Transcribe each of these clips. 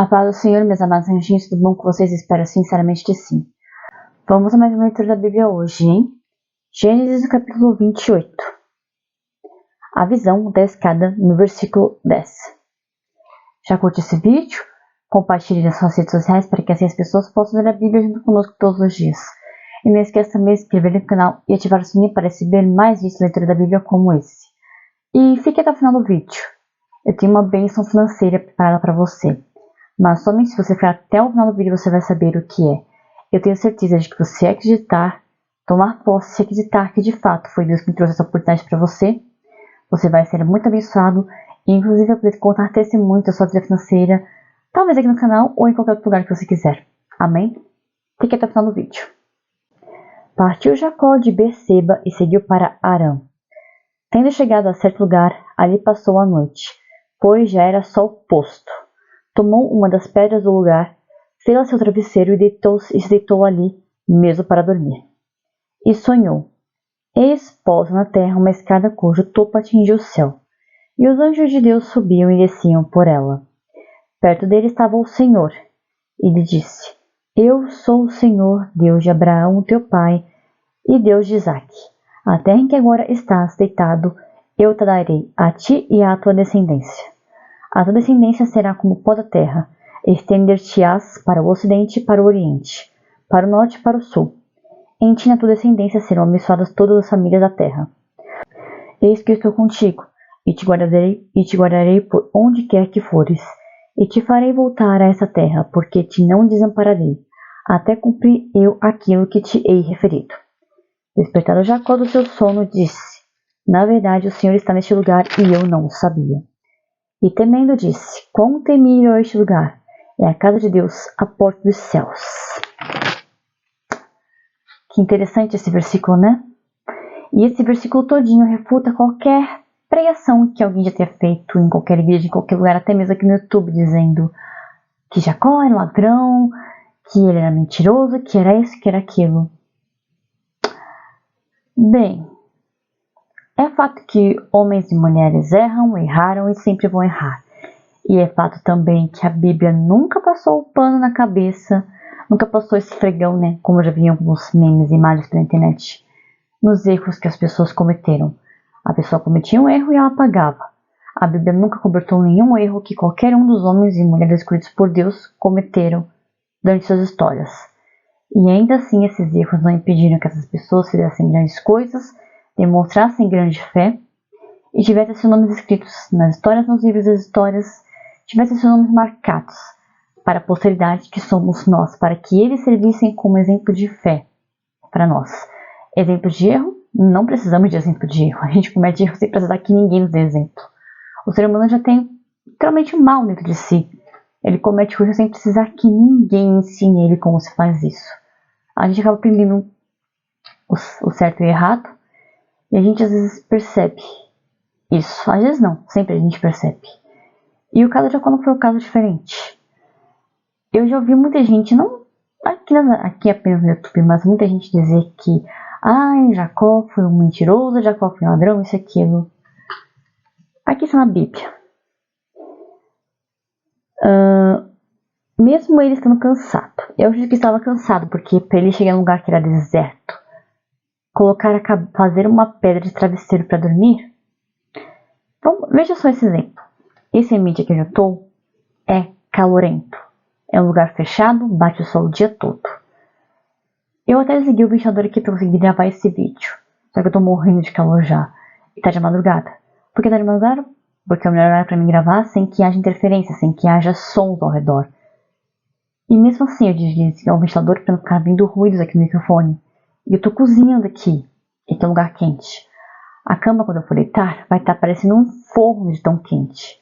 A paz do Senhor, meus amados anjinhos, tudo bom com vocês? Espero sinceramente que sim. Vamos a mais uma leitura da Bíblia hoje, hein? Gênesis, capítulo 28. A visão da escada, no versículo 10. Já curte esse vídeo? Compartilhe nas suas redes sociais para que assim as pessoas possam ler a Bíblia junto conosco todos os dias. E não esqueça também de se inscrever no canal e ativar o sininho para receber mais vídeos de leitura da Bíblia como esse. E fique até o final do vídeo. Eu tenho uma bênção financeira preparada para você. Mas somente se você ficar até o final do vídeo você vai saber o que é. Eu tenho certeza de que você acreditar, tomar posse e acreditar que de fato foi Deus que trouxe essa oportunidade para você, você vai ser muito abençoado e inclusive vai poder contar testemunhos da sua vida financeira, talvez aqui no canal ou em qualquer outro lugar que você quiser. Amém? Fique até o final do vídeo. Partiu Jacó de Berseba e seguiu para Harã. Tendo chegado a certo lugar, ali passou a noite, pois já era sol posto. Tomou uma das pedras do lugar, fê-la seu travesseiro e se deitou ali, mesmo para dormir. E sonhou. Eis posta na terra uma escada cujo topo atingia o céu, e os anjos de Deus subiam e desciam por ela. Perto dele estava o Senhor, e lhe disse: Eu sou o Senhor, Deus de Abraão, teu pai, e Deus de Isaque. A terra em que agora estás deitado, eu te darei a ti e à tua descendência. A tua descendência será como o pó da terra, estender-te-ás para o ocidente e para o oriente, para o norte e para o sul. Em ti e na tua descendência serão abençoadas todas as famílias da terra. Eis que eu estou contigo, e te guardarei por onde quer que fores, e te farei voltar a essa terra, porque te não desampararei, até cumprir eu aquilo que te hei referido. Despertado Jacó do seu sono, disse: Na verdade, o Senhor está neste lugar, e eu não o sabia. E temendo disse: Quão temível é este lugar! É a casa de Deus, a porta dos céus. Que interessante esse versículo, né? E esse versículo todinho refuta qualquer pregação que alguém já tenha feito em qualquer vídeo, em qualquer lugar, até mesmo aqui no YouTube, dizendo que Jacó era ladrão, que ele era mentiroso, que era isso, que era aquilo. Bem, é fato que homens e mulheres erraram e sempre vão errar. E é fato também que a Bíblia nunca passou o pano na cabeça, nunca passou esse fregão, né? Como já vi em alguns memes e imagens pela internet, nos erros que as pessoas cometeram. A pessoa cometia um erro e ela pagava. A Bíblia nunca cobertou nenhum erro que qualquer um dos homens e mulheres escolhidos por Deus cometeram durante suas histórias. E ainda assim esses erros não impediram que essas pessoas fizessem grandes coisas, demonstrassem grande fé e tivessem seus nomes escritos nas histórias, nos livros das histórias, tivessem seus nomes marcados para a posteridade que somos nós, para que eles servissem como exemplo de fé para nós. Exemplo de erro? Não precisamos de exemplo de erro. A gente comete erro sem precisar que ninguém nos dê exemplo. O ser humano já tem literalmente o mal dentro de si. Ele comete coisas sem precisar que ninguém ensine ele como se faz isso. A gente acaba aprendendo o certo e o errado e a gente às vezes percebe isso. Às vezes não, sempre a gente percebe. E o caso de Jacó não foi um caso diferente. Eu já ouvi muita gente, não aqui apenas no YouTube, mas muita gente dizer que Jacó foi um mentiroso, Jacó foi um ladrão, isso e aquilo. Aqui está na Bíblia. Mesmo ele estando cansado, eu acho que estava cansado, porque para ele chegar em um lugar que era deserto, fazer uma pedra de travesseiro para dormir. Veja só esse exemplo. Esse ambiente que eu estou é calorento. É um lugar fechado, bate o sol o dia todo. Eu até desliguei o ventilador aqui para conseguir gravar esse vídeo. Só que eu tô morrendo de calor já. E tá de madrugada. Por que tá de madrugada? Porque é o melhor horário para mim gravar sem que haja interferência, sem que haja sons ao redor. E mesmo assim eu desliguei o ventilador para não ficar vindo ruídos aqui no microfone. E eu tô cozinhando aqui. E tem um lugar quente. A cama, quando eu for deitar, vai estar parecendo um forno de tão quente.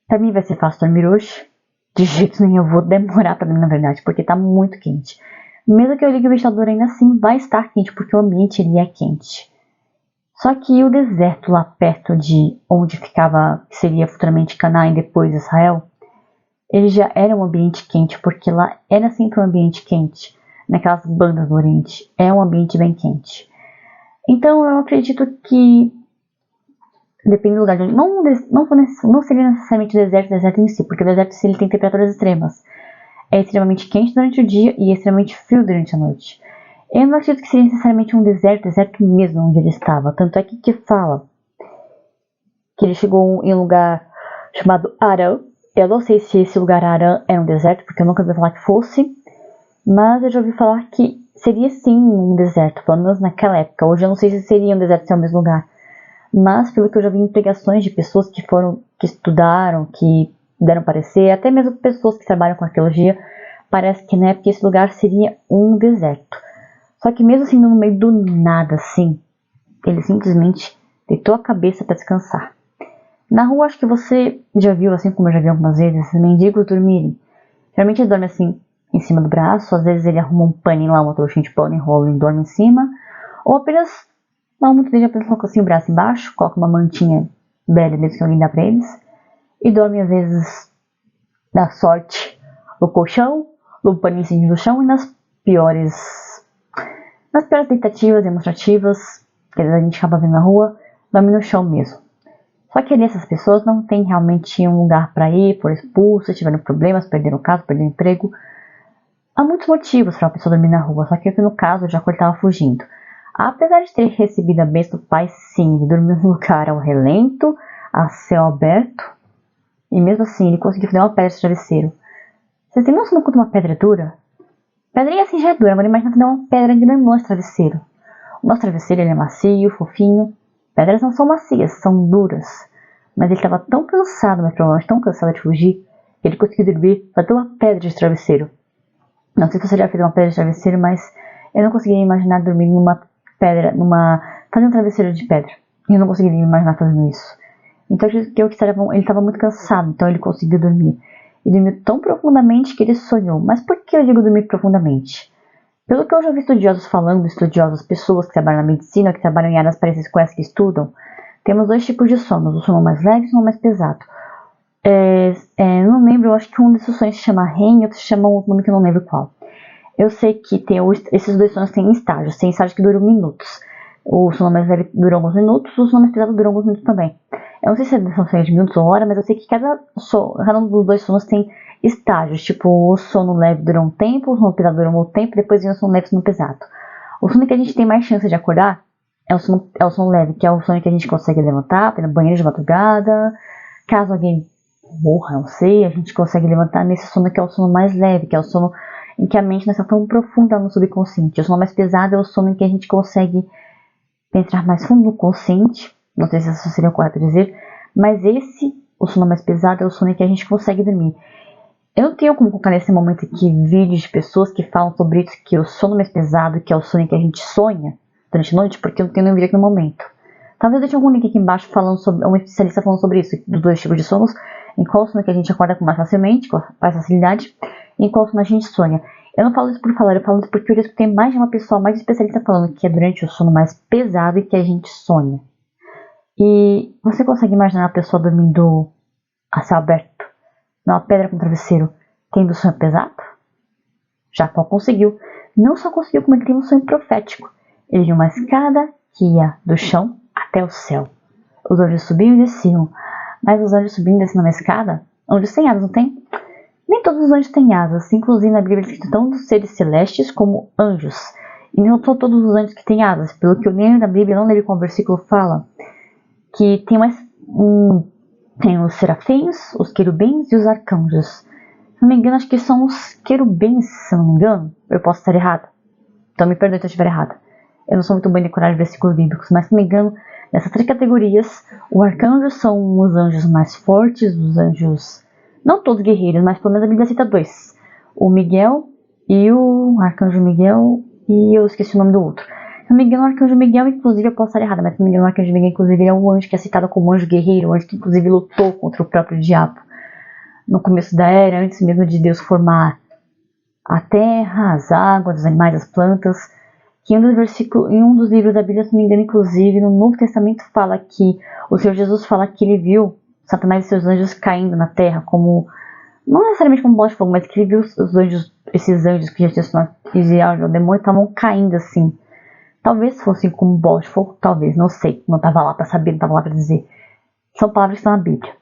Pra mim vai ser fácil dormir hoje. De jeito nenhum, eu vou demorar pra mim, na verdade, porque tá muito quente. Mesmo que eu ligue o ventilador, ainda assim vai estar quente, porque o ambiente ele é quente. Só que o deserto lá perto de onde ficava, que seria futuramente Canaã e depois Israel, ele já era um ambiente quente, porque lá era sempre um ambiente quente. Naquelas bandas do Oriente, é um ambiente bem quente. Então eu acredito que depende do lugar de onde. Não seria necessariamente deserto em si, porque o deserto ele tem temperaturas extremas. É extremamente quente durante o dia e é extremamente frio durante a noite. Eu não acredito que seria necessariamente um deserto mesmo onde ele estava. Tanto é que fala que ele chegou em um lugar chamado Arã. Eu não sei se esse lugar Arã é um deserto, porque eu nunca ouvi falar que fosse. Mas eu já ouvi falar que seria sim um deserto, pelo menos naquela época. Hoje eu não sei se seria um deserto se é o mesmo lugar. Mas pelo que eu já vi em pregações de pessoas que estudaram, que deram parecer, até mesmo pessoas que trabalham com arqueologia, parece que na época esse lugar seria um deserto. Só que mesmo assim, no meio do nada, assim, ele simplesmente deitou a cabeça para descansar. Na rua, acho que você já viu, assim como eu já vi algumas vezes, mendigos dormirem. Geralmente eles dormem assim, em cima do braço, às vezes ele arruma um paninho lá, uma trouxinha de pano, enrola e dorme em cima. Ou apenas, não, muitas vezes apenas coloca assim o braço embaixo, coloca uma mantinha velha mesmo que alguém dá pra eles. E dorme às vezes, na sorte, no colchão, no paninho assim no chão e nas piores tentativas demonstrativas que a gente acaba vendo na rua, dorme no chão mesmo. Só que ali essas pessoas não têm realmente um lugar para ir, foram expulsas, tiveram problemas, perderam o caso, perderam o emprego. Há muitos motivos para uma pessoa dormir na rua, só que aqui no caso já ele estava fugindo. Apesar de ter recebido a bênção do pai, sim, ele dormiu num lugar ao relento, a céu aberto, e mesmo assim ele conseguiu fazer uma pedra de travesseiro. Você tem noção do quanto uma pedra é dura? Pedrinha assim já é dura, mas imagina fazer uma pedra de normal de travesseiro. O nosso travesseiro ele é macio, fofinho. Pedras não são macias, são duras. Mas ele estava tão cansado, mas provavelmente tão cansado de fugir, que ele conseguiu dormir fazer uma pedra de travesseiro. Não sei se você já fez uma pedra de travesseiro, mas eu não conseguiria imaginar dormir numa pedra, fazendo um travesseiro de pedra. Eu não conseguiria imaginar fazendo isso. Então eu acredito que ele estava muito cansado, então ele conseguiu dormir. Ele dormiu tão profundamente que ele sonhou. Mas por que eu digo dormir profundamente? Pelo que eu já vi estudiosos falando, pessoas que trabalham na medicina, que trabalham em áreas parecidas com essa que estudam, temos dois tipos de sonos, o sono mais leve e o sono mais pesado. Não lembro, eu acho que um desses sonhos se chama REM e outro se chama um nome que eu não lembro qual. Eu sei que esses dois sonos têm estágios que duram minutos. O sono mais leve dura alguns minutos, o sono mais pesado dura alguns minutos também. Eu não sei se são sonhos de minutos ou hora, mas eu sei que cada um dos dois sonos tem estágios. Tipo, o sono leve dura um tempo, o sono pesado dura um outro tempo, depois vem o sono leve e o sono pesado. O sono que a gente tem mais chance de acordar é o sono leve, que é o sono que a gente consegue levantar, ir no banheiro de madrugada. Caso alguém morra, não sei, a gente consegue levantar nesse sono que é o sono mais leve, que é o sono em que a mente não está tão profunda no subconsciente. O sono mais pesado é o sono em que a gente consegue penetrar mais fundo no consciente. Não sei se isso seria o correto dizer, mas o sono mais pesado, é o sono em que a gente consegue dormir. Eu não tenho como colocar nesse momento aqui vídeos de pessoas que falam sobre isso, que o sono mais pesado, que é o sono em que a gente sonha durante a noite, porque eu não tenho nenhum vídeo aqui no momento. Talvez eu deixe algum link aqui embaixo falando sobre, um especialista falando sobre isso, dos dois tipos de sonos, em qual sono que a gente acorda com mais facilmente, com mais facilidade, e em qual sono a gente sonha. Eu não falo isso por falar, eu falo isso porque eu já escutei mais de uma pessoa, mais especialista falando que é durante o sono mais pesado e que a gente sonha. E você consegue imaginar a pessoa dormindo a céu aberto, numa pedra com travesseiro, tendo sonho pesado? Jacó conseguiu. Não só conseguiu, como ele teve um sonho profético. Ele viu uma escada que ia do chão até o céu. Os anjos subiam e desciam. Mas os anjos subindo e descendo uma escada, anjos têm asas, não tem? Nem todos os anjos têm asas. Inclusive na Bíblia é escrito tanto dos seres celestes como anjos. E não são todos os anjos que têm asas. Pelo que eu lembro da Bíblia, não lembro qual versículo fala, que tem os serafins, os querubins e os arcanjos. Se não me engano, acho que são os querubins, se não me engano. Eu posso estar errado. Então me perdoe se eu estiver errado. Eu não sou muito bom em decorar versículos bíblicos, mas se não me engano, nessas três categorias, os arcanjos são os anjos mais fortes, os anjos, não todos guerreiros, mas pelo menos a Bíblia cita dois. O Miguel e o arcanjo Miguel, e eu esqueci o nome do outro. Se não me engano, o arcanjo Miguel, inclusive, eu posso estar errada, mas se não me engano, o arcanjo Miguel, inclusive, é o anjo que é citado como anjo guerreiro, o anjo que, inclusive, lutou contra o próprio diabo no começo da era, antes mesmo de Deus formar a terra, as águas, os animais, as plantas. Que em um dos livros da Bíblia, se não me engano, inclusive, no Novo Testamento fala que o Senhor Jesus fala que ele viu Satanás e seus anjos caindo na terra, como, não necessariamente como bola de fogo, mas que ele viu esses anjos que já tinham o demônio, estavam caindo assim. Talvez fossem como bola de fogo, talvez, não sei, não estava lá para saber, não estava lá para dizer. São palavras que estão na Bíblia.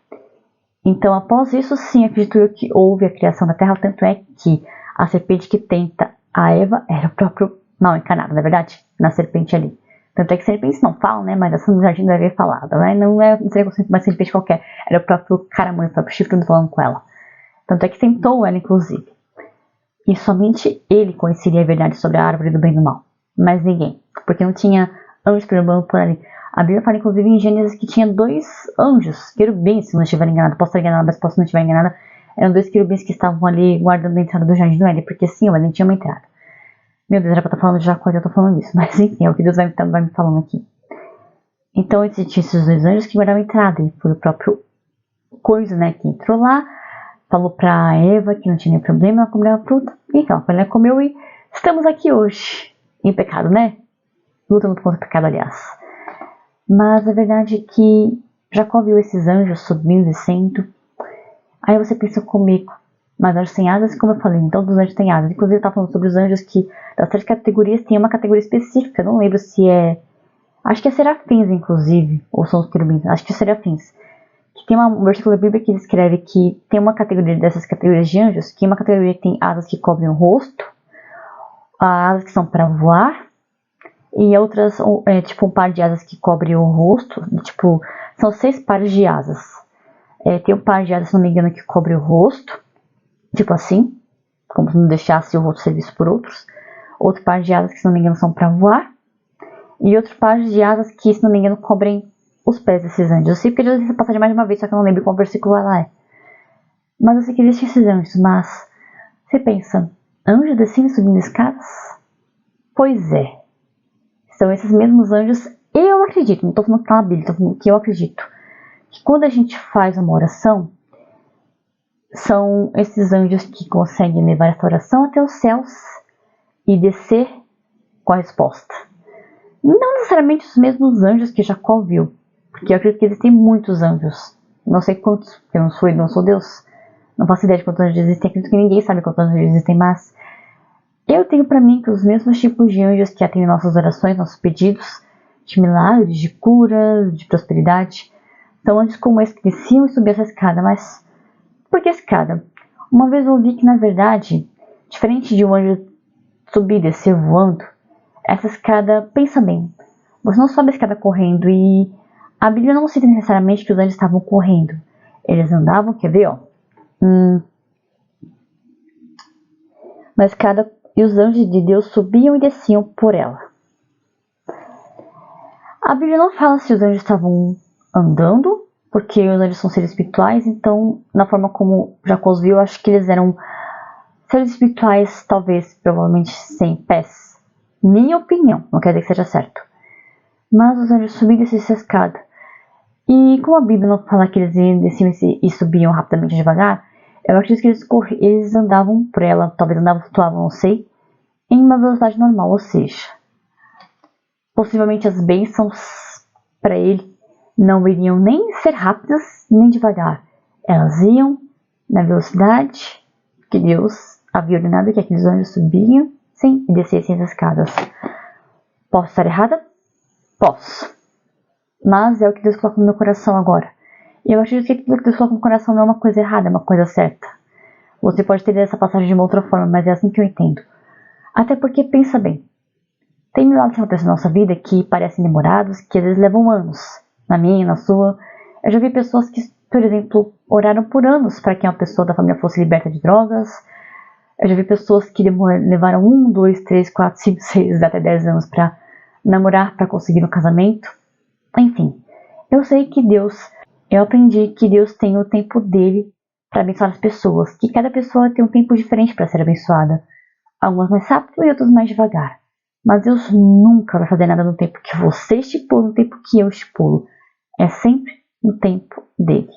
Então, após isso, sim, acredito eu que houve a criação da Terra, tanto é que a serpente que tenta a Eva era o próprio mal encarnado, na verdade, na serpente ali. Tanto é que serpentes não falam, né, mas essa no jardim deve haver falado, né, não seria uma serpente qualquer, era o próprio caramão, o próprio chifre falando com ela. Tanto é que tentou ela, inclusive. E somente ele conheceria a verdade sobre a árvore do bem e do mal, mas ninguém, porque não tinha anjos perambulando por ali. A Bíblia fala, inclusive, em Gênesis que tinha 2 anjos, querubins, se não estiver enganado. Posso estar enganado, mas posso não estiver enganada. Eram 2 querubins que estavam ali guardando a entrada do jardim do Éden, porque sim, o Éden tinha uma entrada. Meu Deus, era pra estar falando de Jacó, eu tô falando isso, mas enfim, é o que Deus vai me falando aqui. Então, existiam esses 2 anjos que guardavam a entrada, e foi o próprio coisa, né, que entrou lá, falou pra Eva que não tinha nenhum problema, ela comeu a fruta, e então, ela comeu e estamos aqui hoje, em pecado, né? Lutando contra o pecado, aliás. Mas a verdade é que Jacó viu esses anjos subindo e descendo. Aí você pensa comigo, mas anjos têm asas, como eu falei, então os anjos têm asas. Inclusive eu estava falando sobre os anjos que das 3 categorias tem uma categoria específica, não lembro se é... Acho que é serafins, inclusive, ou são os querubins, acho que é serafins. Que tem um versículo da Bíblia que descreve que tem uma categoria dessas categorias de anjos, que é uma categoria que tem asas que cobrem o rosto, asas que são para voar, e outras, tipo um par de asas que cobre o rosto, tipo, são 6 pares de asas. Tem um par de asas, se não me engano, que cobre o rosto, tipo assim, como se não deixasse o rosto ser visto por outros. Outro par de asas que, se não me engano, são para voar. E outro par de asas que, se não me engano, cobrem os pés desses anjos. Eu sei porque eu já li essa passagem mais de uma vez, só que eu não lembro qual versículo ela é. Mas eu sei que existem esses anjos, mas você pensa, anjos descendo e subindo escadas? Pois é. São esses mesmos anjos, eu acredito, não estou falando que tá na Bíblia, estou falando que eu acredito, que quando a gente faz uma oração, são esses anjos que conseguem levar essa oração até os céus e descer com a resposta. Não necessariamente os mesmos anjos que Jacó viu, porque eu acredito que existem muitos anjos, não sei quantos, porque eu não sou Deus, não faço ideia de quantos anjos existem, acredito que ninguém sabe quantos anjos existem, mas eu tenho para mim que os mesmos tipos de anjos que atendem nossas orações, nossos pedidos, de milagres, de cura, de prosperidade, são anjos como esse que desciam e subiam essa escada. Mas por que escada? Uma vez eu ouvi que, na verdade, diferente de um anjo subir e descer voando, essa escada, pensa bem, você não sobe a escada correndo, e a Bíblia não cita necessariamente que os anjos estavam correndo. Eles andavam, quer ver, ó, na escada, e os anjos de Deus subiam e desciam por ela. A Bíblia não fala se os anjos estavam andando, porque os anjos são seres espirituais, então, na forma como Jacó os viu, eu acho que eles eram seres espirituais, talvez, provavelmente, sem pés. Minha opinião, não quer dizer que seja certo. Mas os anjos subiam essa escada. E como a Bíblia não fala que eles desciam e subiam rapidamente devagar, eu acredito que eles andavam por ela, talvez andavam, flutuavam, não sei, em uma velocidade normal, ou seja, possivelmente as bênçãos para ele não iriam nem ser rápidas, nem devagar. Elas iam na velocidade que Deus havia ordenado que aqueles anjos subiam, sim, e descessem as escadas. Posso estar errada? Posso. Mas é o que Deus colocou no meu coração agora. E eu acredito que aquilo que Deus colocou no coração não é uma coisa errada, é uma coisa certa. Você pode ter essa passagem de uma outra forma, mas é assim que eu entendo. Até porque, pensa bem, tem milagres que acontecem na nossa vida que parecem demorados, que às vezes levam anos. Na minha, na sua. Eu já vi pessoas que, por exemplo, oraram por anos para que uma pessoa da família fosse liberta de drogas. Eu já vi pessoas que levaram 1, 2, 3, 4, 5, 6, até 10 anos para namorar, para conseguir um casamento. Enfim, eu sei que eu aprendi que Deus tem o tempo dele para abençoar as pessoas, que cada pessoa tem um tempo diferente para ser abençoada. Algumas mais rápido e outras mais devagar. Mas Deus nunca vai fazer nada no tempo que você estipula, no tempo que eu estipulo. É sempre no tempo dele.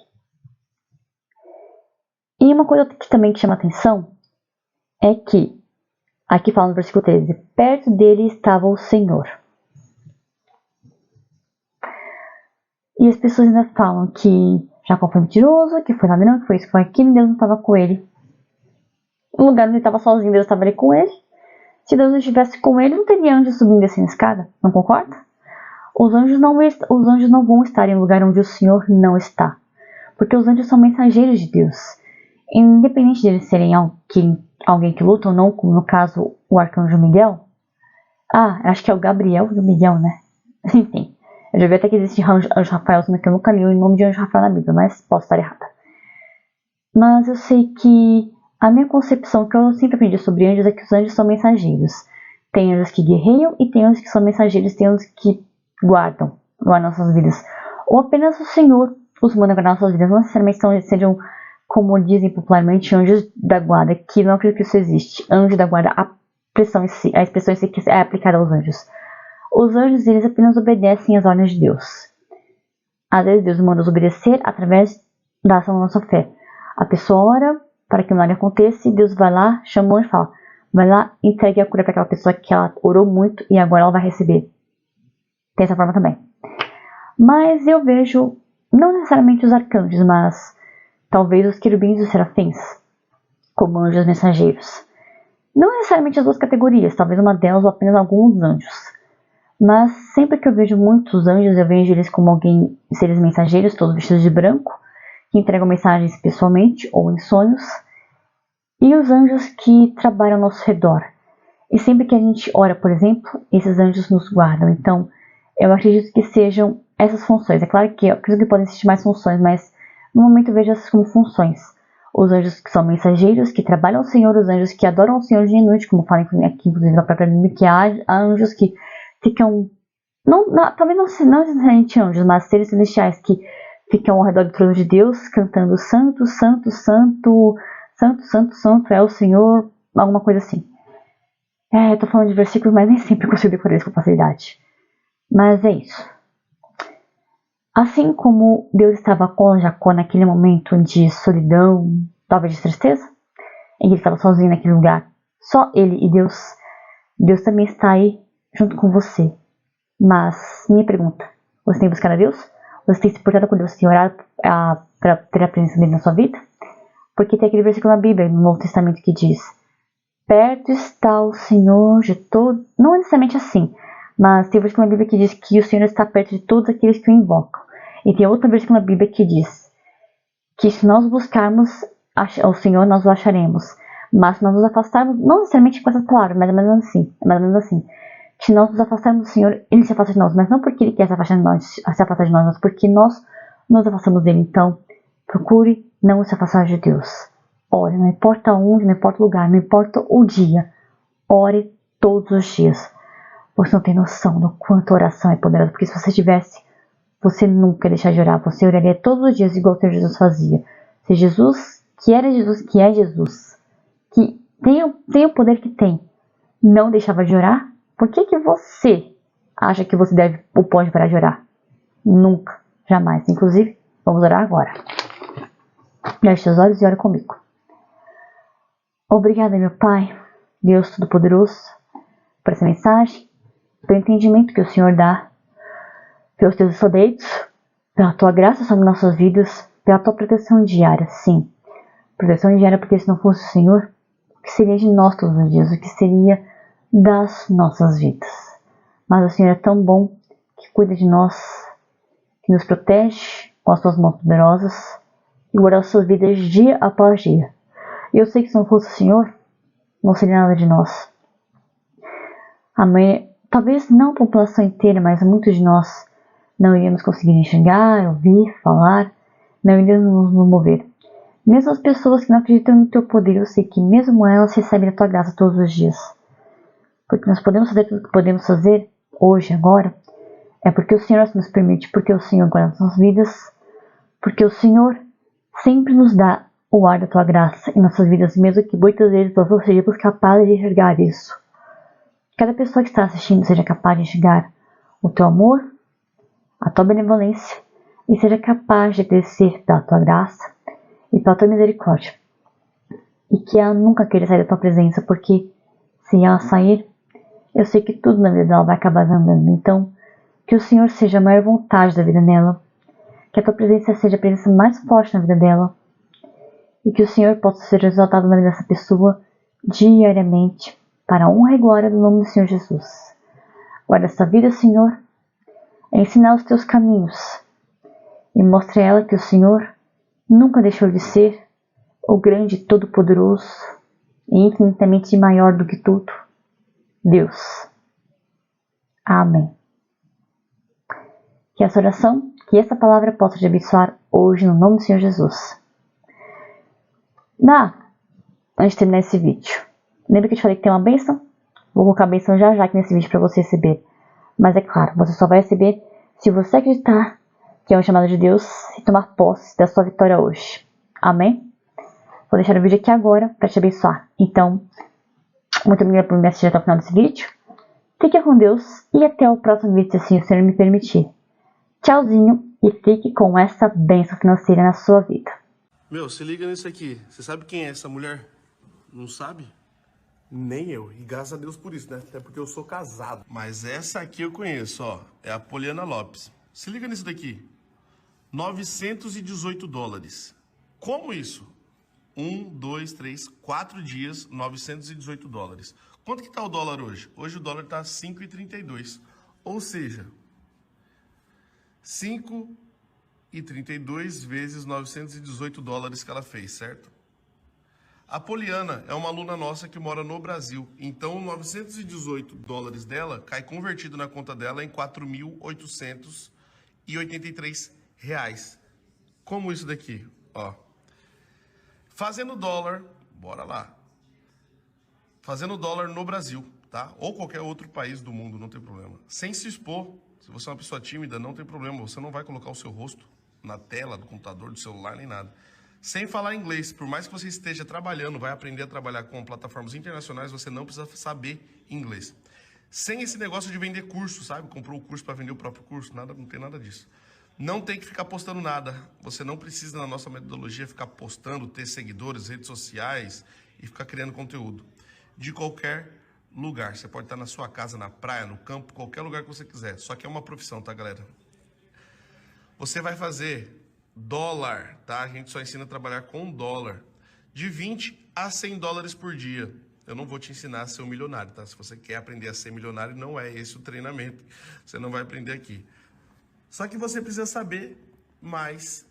E uma coisa que também chama atenção é que, aqui fala no versículo 13, perto dele estava o Senhor. E as pessoas ainda falam que Jacó foi mentiroso, que foi ladrão, que foi isso, que foi aquilo, e Deus não estava com ele. No lugar onde ele estava sozinho, Deus estava ali com ele. Se Deus não estivesse com ele, não teria anjo subindo assim na escada, não concorda? Os anjos não vão estar em lugar onde o Senhor não está, porque os anjos são mensageiros de Deus. Independente de eles serem alguém que luta ou não, como no caso o arcanjo Miguel. Acho que é o Gabriel e o Miguel, né? Enfim, eu já vi até que existe anjo Rafael, sendo que eu nunca li o nome de anjo Rafael na Bíblia, mas posso estar errada. Mas eu sei que a minha concepção que eu sempre aprendi sobre anjos é que os anjos são mensageiros. Tem anjos que guerreiam e tem anjos que são mensageiros, tem anjos que guardam nossas vidas. Ou apenas o Senhor os manda guardar nossas vidas, não necessariamente sejam, como dizem popularmente, anjos da guarda, que não acredito que isso existe. Anjo da guarda, a expressão em si que é aplicada aos anjos. Os anjos, eles apenas obedecem às ordens de Deus. Às vezes Deus manda os obedecer através da ação da nossa fé. A pessoa ora para que o milagre aconteça e Deus vai lá, chama o anjo e fala: vai lá, entregue a cura para aquela pessoa que ela orou muito e agora ela vai receber. Tem essa forma também. Mas eu vejo, não necessariamente os arcanjos, mas talvez os querubins e os serafins, como anjos mensageiros. Não necessariamente as duas categorias, talvez uma delas ou apenas alguns anjos. Mas sempre que eu vejo muitos anjos, eu vejo eles como seres mensageiros, todos vestidos de branco, que entregam mensagens pessoalmente ou em sonhos. E os anjos que trabalham ao nosso redor. E sempre que a gente ora, por exemplo, esses anjos nos guardam. Então, eu acredito que sejam essas funções. É claro que eu acredito que podem existir mais funções, mas no momento eu vejo essas como funções. Os anjos que são mensageiros, que trabalham ao Senhor, os anjos que adoram o Senhor dia e noite, como falam aqui, inclusive na própria Bíblia, que há anjos que ficam, talvez não necessariamente anjos, mas seres celestiais que ficam ao redor do trono de Deus, cantando Santo, Santo, Santo, Santo, Santo, Santo é o Senhor, alguma coisa assim. Tô falando de versículos, mas nem sempre consigo decorar isso com facilidade. Mas é isso. Assim como Deus estava com Jacó naquele momento de solidão, talvez de tristeza, em que ele estava sozinho naquele lugar, só ele e Deus, Deus também está aí junto com você. Mas, minha pergunta, você tem buscado a Deus? Você tem se portado com Deus, você tem orado para ter a presença dele na sua vida? Porque tem aquele versículo na Bíblia, no Novo Testamento, que diz: perto está o Senhor de todos. Não é necessariamente assim, mas tem um versículo na Bíblia que diz que o Senhor está perto de todos aqueles que o invocam. E tem outro versículo na Bíblia que diz que se nós buscarmos o Senhor, nós o acharemos. Mas se nós nos afastarmos, não necessariamente com essas palavras, mas é mais ou menos assim. Que se nós nos afastarmos do Senhor, Ele se afasta de nós. Mas não porque Ele quer se afastar de nós, mas porque nós nos afastamos dele. Então, procure não se afastar de Deus. Ore, não importa onde, não importa o lugar, não importa o dia. Ore todos os dias. Você não tem noção do quanto a oração é poderosa. Porque se você tivesse, você nunca ia deixar de orar. Você oraria todos os dias igual que Jesus fazia. Se Jesus, que era Jesus, que é Jesus, que tem o poder que tem, não deixava de orar, por que você acha que você deve ou pode parar de orar? Nunca, jamais. Inclusive, vamos orar agora. Feche seus olhos e ore comigo. Obrigada, meu Pai, Deus Todo-Poderoso, por essa mensagem, pelo entendimento que o Senhor dá, pelos teus sobedos, pela tua graça sobre nossas vidas, pela tua proteção diária, sim. Proteção diária, porque se não fosse o Senhor, o que seria de nós todos os dias? O que seria das nossas vidas? Mas o Senhor é tão bom que cuida de nós, que nos protege com as suas mãos poderosas e guarda as suas vidas dia após dia. E eu sei que se não fosse o Senhor, não seria nada de nós. Amém. Talvez não a população inteira, mas muitos de nós não iríamos conseguir enxergar, ouvir, falar, não iríamos nos mover. Mesmo as pessoas que não acreditam no teu poder, eu sei que mesmo elas recebem a tua graça todos os dias. Porque nós podemos fazer tudo o que podemos fazer hoje, agora, é porque o Senhor nos permite, porque o Senhor guarda as nossas vidas, porque o Senhor sempre nos dá o ar da tua graça em nossas vidas, mesmo que muitas vezes nós não sejamos capazes de enxergar isso. Cada pessoa que está assistindo seja capaz de enxergar o teu amor, a tua benevolência, e seja capaz de crescer pela tua graça e pela tua misericórdia. E que ela nunca queira sair da tua presença, porque se ela sair, eu sei que tudo na vida dela vai acabar andando. Então, que o Senhor seja a maior vontade da vida dela, que a tua presença seja a presença mais forte na vida dela, e que o Senhor possa ser exaltado na vida dessa pessoa diariamente, para a honra e glória do nome do Senhor Jesus. Guarda essa vida, Senhor. ensina os teus caminhos e mostre a ela que o Senhor nunca deixou de ser o grande, todo-poderoso e infinitamente maior do que tudo, Deus. Amém. Que essa oração, que essa palavra possa te abençoar hoje no nome do Senhor Jesus. Antes de terminar esse vídeo, lembra que eu te falei que tem uma bênção? Vou colocar a bênção já aqui nesse vídeo para você receber. Mas é claro, você só vai receber se você acreditar que é um chamado de Deus e tomar posse da sua vitória hoje. Amém? Vou deixar o vídeo aqui agora para te abençoar. Então, muito obrigada por me assistir até o final desse vídeo. Fique com Deus e até o próximo vídeo, se assim o Senhor me permitir. Tchauzinho e fique com essa bênção financeira na sua vida. Meu, se liga nisso aqui. Você sabe quem é essa mulher? Não sabe? Nem eu. E graças a Deus por isso, né? Até porque eu sou casado. Mas essa aqui eu conheço, ó. É a Poliana Lopes. Se liga nisso daqui. 918 dólares. Como isso? 1, 2, 3, 4 dias, 918 dólares. Quanto que tá o dólar hoje? Hoje o dólar tá 5,32. Ou seja, 5,32 vezes 918 dólares que ela fez, certo? A Poliana é uma aluna nossa que mora no Brasil. Então, 918 dólares dela cai convertido na conta dela em 4.883 reais. Como isso daqui, ó. Fazendo dólar, bora lá. Fazendo dólar no Brasil, tá? Ou qualquer outro país do mundo, não tem problema. Sem se expor, se você é uma pessoa tímida, não tem problema. Você não vai colocar o seu rosto na tela do computador, do celular, nem nada. Sem falar inglês, por mais que você esteja trabalhando, vai aprender a trabalhar com plataformas internacionais, você não precisa saber inglês. Sem esse negócio de vender curso, sabe? Comprou o curso para vender o próprio curso, nada, não tem nada disso. Não tem que ficar postando nada. Você não precisa, na nossa metodologia, ficar postando, ter seguidores, redes sociais e ficar criando conteúdo. De qualquer lugar. Você pode estar na sua casa, na praia, no campo, qualquer lugar que você quiser. Só que é uma profissão, tá, galera? Você vai fazer dólar, tá? A gente só ensina a trabalhar com dólar. De 20 a 100 dólares por dia. Eu não vou te ensinar a ser um milionário, tá? Se você quer aprender a ser milionário, não é esse o treinamento. Você não vai aprender aqui. Só que você precisa saber mais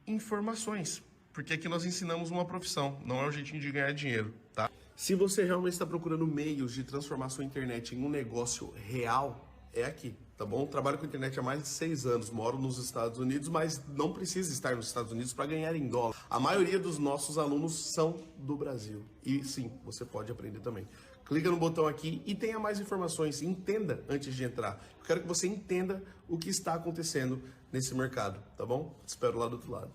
informações. Porque aqui nós ensinamos uma profissão, não é um jeitinho de ganhar dinheiro, tá? Se você realmente está procurando meios de transformar sua internet em um negócio real, é aqui, tá bom? Trabalho com internet há mais de 6 anos, moro nos Estados Unidos, mas não precisa estar nos Estados Unidos para ganhar em dólar. A maioria dos nossos alunos são do Brasil. E sim, você pode aprender também. Clica no botão aqui e tenha mais informações. Entenda antes de entrar. Eu quero que você entenda o que está acontecendo nesse mercado, tá bom? Te espero lá do outro lado.